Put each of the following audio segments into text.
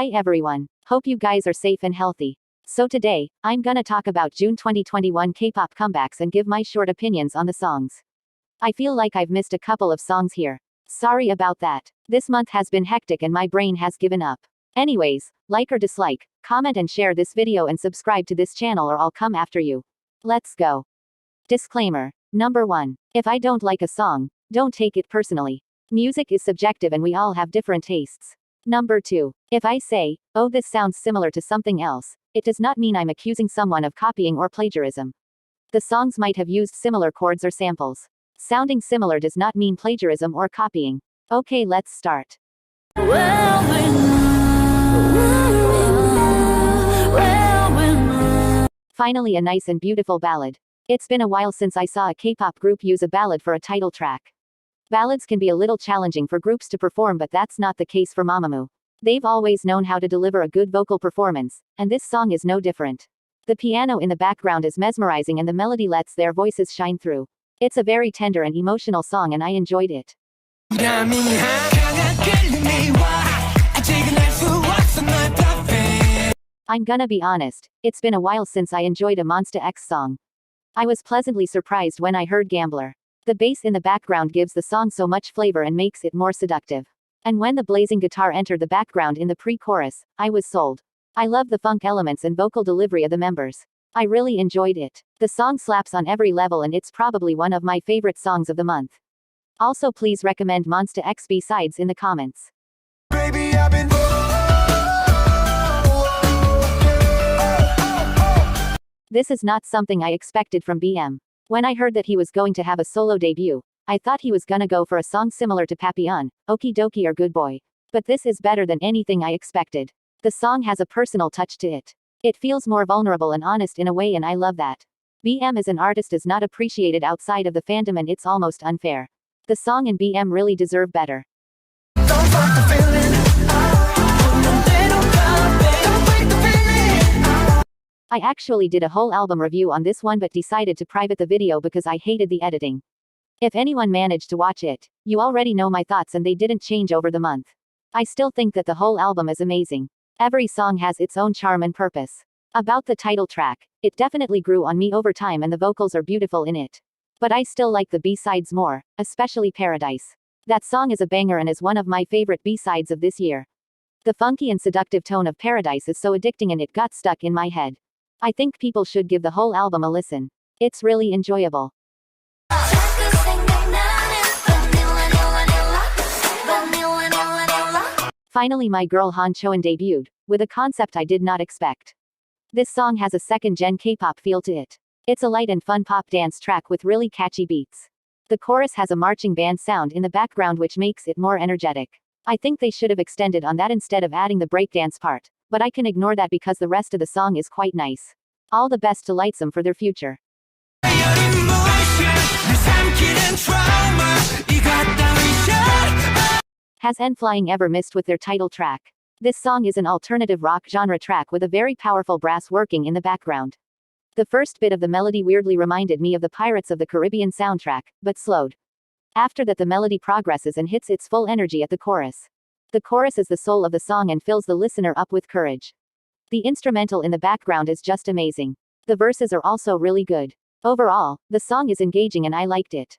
Hi everyone. Hope you guys are safe and healthy. So today, I'm gonna talk about June 2021 K-pop comebacks and give my short opinions on the songs. I feel like I've missed a couple of songs here. Sorry about that. This month has been hectic and my brain has given up. Anyways, like or dislike, comment and share this video and subscribe to this channel or I'll come after you. Let's go. Disclaimer. Number 1. If I don't like a song, don't take it personally. Music is subjective and we all have different tastes. Number 2. If I say, oh, this sounds similar to something else, it does not mean I'm accusing someone of copying or plagiarism. The songs might have used similar chords or samples. Sounding similar does not mean plagiarism or copying. Okay, let's start. Finally, a nice and beautiful ballad. It's been a while since I saw a K-pop group use a ballad for a title track. Ballads can be a little challenging for groups to perform, but that's not the case for Mamamoo. They've always known how to deliver a good vocal performance, and this song is no different. The piano in the background is mesmerizing and the melody lets their voices shine through. It's a very tender and emotional song and I enjoyed it. I'm gonna be honest, it's been a while since I enjoyed a Monsta X song. I was pleasantly surprised when I heard Gambler. The bass in the background gives the song so much flavor and makes it more seductive. And when the blazing guitar entered the background in the pre-chorus, I was sold. I love the funk elements and vocal delivery of the members. I really enjoyed it. The song slaps on every level and it's probably one of my favorite songs of the month. Also, please recommend Monsta X B-sides in the comments. Baby, I've been... This is not something I expected from BM. When I heard that he was going to have a solo debut, I thought he was gonna go for a song similar to Papillon, Okie Dokie or Good Boy. But this is better than anything I expected. The song has a personal touch to it. It feels more vulnerable and honest in a way and I love that. BM as an artist is not appreciated outside of the fandom and it's almost unfair. The song and BM really deserve better. I actually did a whole album review on this one but decided to private the video because I hated the editing. If anyone managed to watch it, you already know my thoughts and they didn't change over the month. I still think that the whole album is amazing. Every song has its own charm and purpose. About the title track, it definitely grew on me over time and the vocals are beautiful in it. But I still like the B-sides more, especially Paradise. That song is a banger and is one of my favorite B-sides of this year. The funky and seductive tone of Paradise is so addicting and it got stuck in my head. I think people should give the whole album a listen. It's really enjoyable. Finally, my girl Han Choen debuted, with a concept I did not expect. This song has a second-gen K-pop feel to it. It's a light and fun pop dance track with really catchy beats. The chorus has a marching band sound in the background which makes it more energetic. I think they should have extended on that instead of adding the breakdance part, but I can ignore that because the rest of the song is quite nice. All the best to Lightsum for their future. Has N.Flying ever missed with their title track? This song is an alternative rock genre track with a very powerful brass working in the background. The first bit of the melody weirdly reminded me of the Pirates of the Caribbean soundtrack, but slowed. After that the melody progresses and hits its full energy at the chorus. The chorus is the soul of the song and fills the listener up with courage. The instrumental in the background is just amazing. The verses are also really good. Overall, the song is engaging and I liked it.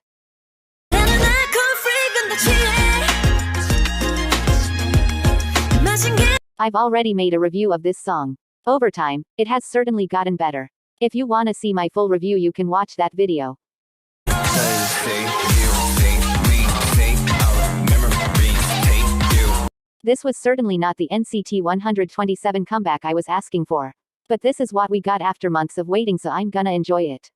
I've already made a review of this song. Over time, it has certainly gotten better. If you wanna see my full review you can watch that video. This was certainly not the NCT 127 comeback I was asking for. But this is what we got after months of waiting, so I'm gonna enjoy it.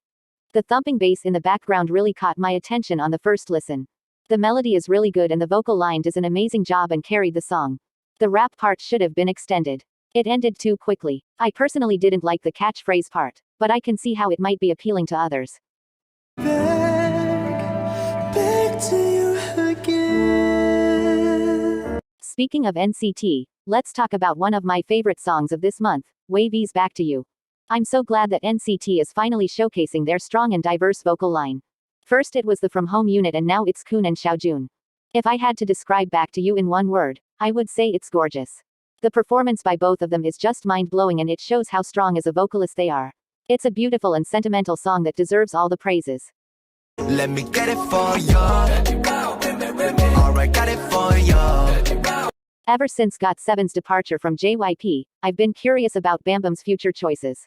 The thumping bass in the background really caught my attention on the first listen. The melody is really good and the vocal line does an amazing job and carried the song. The rap part should have been extended. It ended too quickly. I personally didn't like the catchphrase part, but I can see how it might be appealing to others. Back to you again. Speaking of NCT, let's talk about one of my favorite songs of this month, WayV's Back to You. I'm so glad that NCT is finally showcasing their strong and diverse vocal line. First it was the From Home unit and now it's Kun and Xiaojun. If I had to describe Back to You in one word, I would say it's gorgeous. The performance by both of them is just mind-blowing and it shows how strong as a vocalist they are. It's a beautiful and sentimental song that deserves all the praises. Let me get it for you. Alright, got it for you. Ever since GOT7's departure from JYP, I've been curious about BAMBAM's future choices.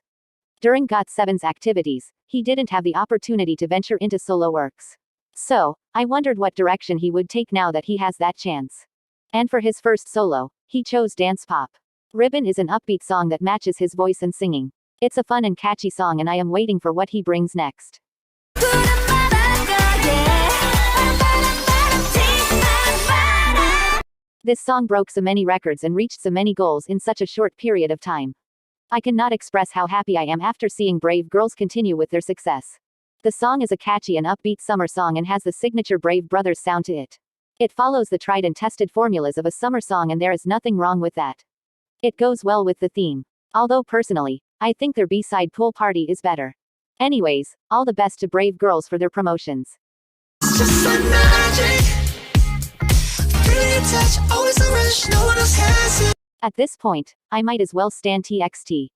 During GOT7's activities, he didn't have the opportunity to venture into solo works. So, I wondered what direction he would take now that he has that chance. And for his first solo, he chose dance pop. Ribbon is an upbeat song that matches his voice and singing. It's a fun and catchy song and I am waiting for what he brings next. This song broke so many records and reached so many goals in such a short period of time. I cannot express how happy I am after seeing Brave girls continue with their success. The song is a catchy and upbeat summer song and has the signature Brave Brothers sound to it. It follows the tried and tested formulas of a summer song and there is nothing wrong with that. It goes well with the theme. Although personally, I think their B-side Pool Party is better. Anyways, all the best to Brave girls for their promotions. Just like magic. Touch, always a rush, no one else has it. At this point, I might as well stan TXT.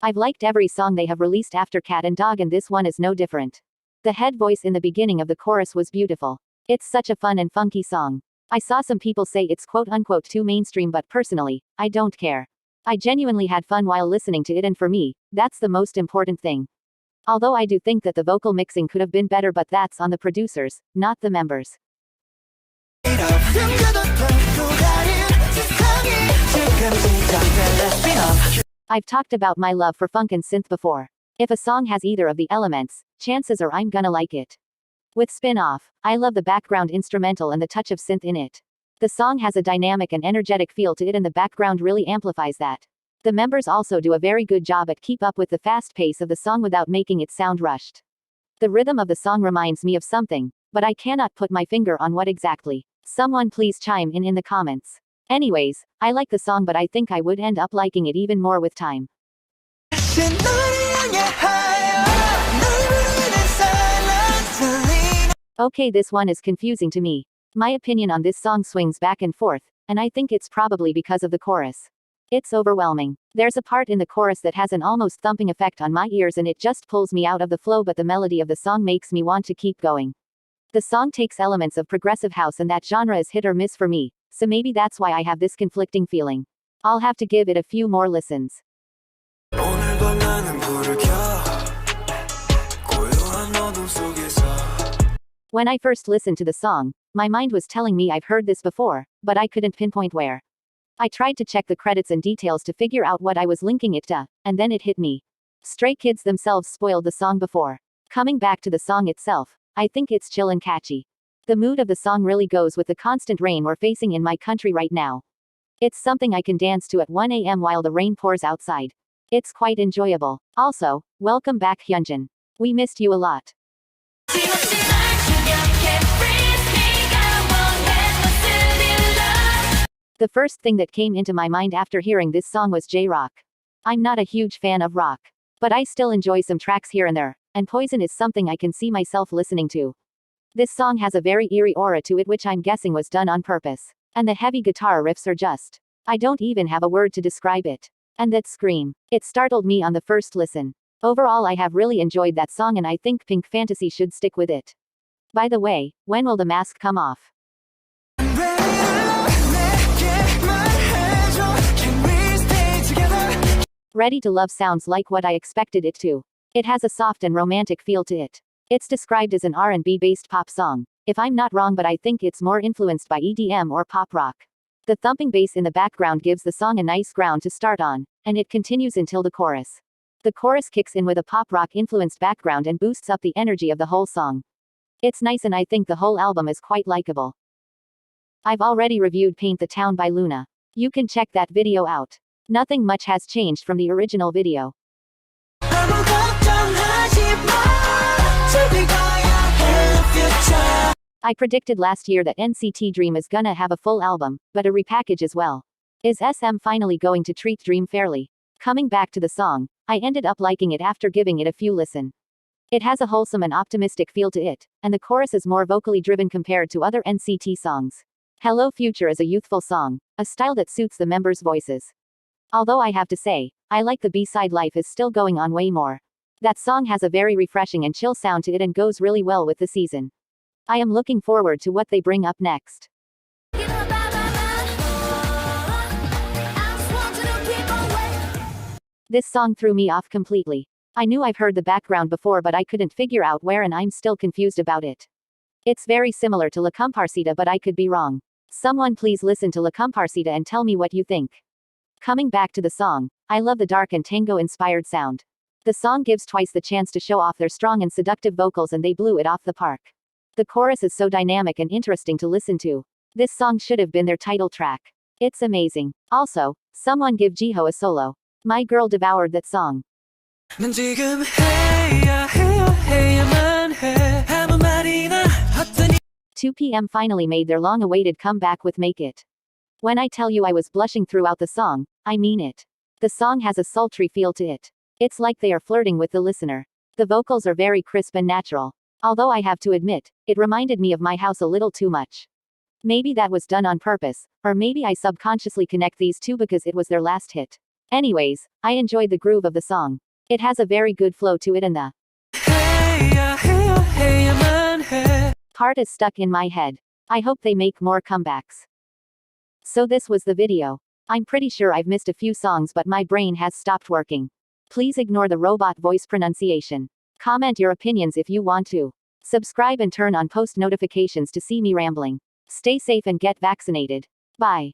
I've liked every song they have released after Cat and Dog and this one is no different. The head voice in the beginning of the chorus was beautiful. It's such a fun and funky song. I saw some people say it's quote-unquote too mainstream but personally, I don't care. I genuinely had fun while listening to it and for me, that's the most important thing. Although I do think that the vocal mixing could have been better but that's on the producers, not the members. I've talked about my love for funk and synth before. If a song has either of the elements, chances are I'm gonna like it. With Spin Off, I love the background instrumental and the touch of synth in it. The song has a dynamic and energetic feel to it and the background really amplifies that. The members also do a very good job at keep up with the fast pace of the song without making it sound rushed. The rhythm of the song reminds me of something, but I cannot put my finger on what exactly. Someone please chime in the comments. Anyways, I like the song but I think I would end up liking it even more with time. Okay, this one is confusing to me. My opinion on this song swings back and forth, and I think it's probably because of the chorus. It's overwhelming. There's a part in the chorus that has an almost thumping effect on my ears and it just pulls me out of the flow but the melody of the song makes me want to keep going. The song takes elements of progressive house and that genre is hit or miss for me, so maybe that's why I have this conflicting feeling. I'll have to give it a few more listens. When I first listened to the song, my mind was telling me I've heard this before, but I couldn't pinpoint where. I tried to check the credits and details to figure out what I was linking it to, and then it hit me. Stray Kids themselves spoiled the song before. Coming back to the song itself, I think it's chill and catchy. The mood of the song really goes with the constant rain we're facing in my country right now. It's something I can dance to at 1 a.m. while the rain pours outside. It's quite enjoyable. Also, welcome back Hyunjin. We missed you a lot. The first thing that came into my mind after hearing this song was J-Rock. I'm not a huge fan of rock, but I still enjoy some tracks here and there, and Poison is something I can see myself listening to. This song has a very eerie aura to it which I'm guessing was done on purpose. And the heavy guitar riffs are just, I don't even have a word to describe it. And that scream, it startled me on the first listen. Overall I have really enjoyed that song and I think Pink Fantasy should stick with it. By the way, when will the mask come off? Ready to Love sounds like what I expected it to. It has a soft and romantic feel to it. It's described as an R&B based pop song. If I'm not wrong, but I think it's more influenced by EDM or pop rock. The thumping bass in the background gives the song a nice ground to start on, and it continues until the chorus. The chorus kicks in with a pop rock influenced background and boosts up the energy of the whole song. It's nice and I think the whole album is quite likable. I've already reviewed Paint the Town by Loona. You can check that video out. Nothing much has changed from the original video. I predicted last year that NCT Dream is gonna have a full album, but a repackage as well. Is SM finally going to treat Dream fairly? Coming back to the song, I ended up liking it after giving it a few listen. It has a wholesome and optimistic feel to it, and the chorus is more vocally driven compared to other NCT songs. Hello Future is a youthful song, a style that suits the members' voices. Although I have to say, I like the B-side Life is Still Going On way more. That song has a very refreshing and chill sound to it and goes really well with the season. I am looking forward to what they bring up next. This song threw me off completely. I knew I've heard the background before but I couldn't figure out where and I'm still confused about it. It's very similar to La Comparsita but I could be wrong. Someone please listen to La Comparsita and tell me what you think. Coming back to the song, I love the dark and tango-inspired sound. The song gives Twice the chance to show off their strong and seductive vocals and they blew it off the park. The chorus is so dynamic and interesting to listen to. This song should have been their title track. It's amazing. Also, someone give Jiho a solo. My girl devoured that song. 2 PM finally made their long-awaited comeback with Make It. When I tell you I was blushing throughout the song, I mean it. The song has a sultry feel to it. It's like they are flirting with the listener. The vocals are very crisp and natural. Although I have to admit, it reminded me of My House a little too much. Maybe that was done on purpose, or maybe I subconsciously connect these two because it was their last hit. Anyways, I enjoyed the groove of the song. It has a very good flow to it and the part is stuck in my head. I hope they make more comebacks. So this was the video. I'm pretty sure I've missed a few songs but my brain has stopped working. Please ignore the robot voice pronunciation. Comment your opinions if you want to. Subscribe and turn on post notifications to see me rambling. Stay safe and get vaccinated. Bye.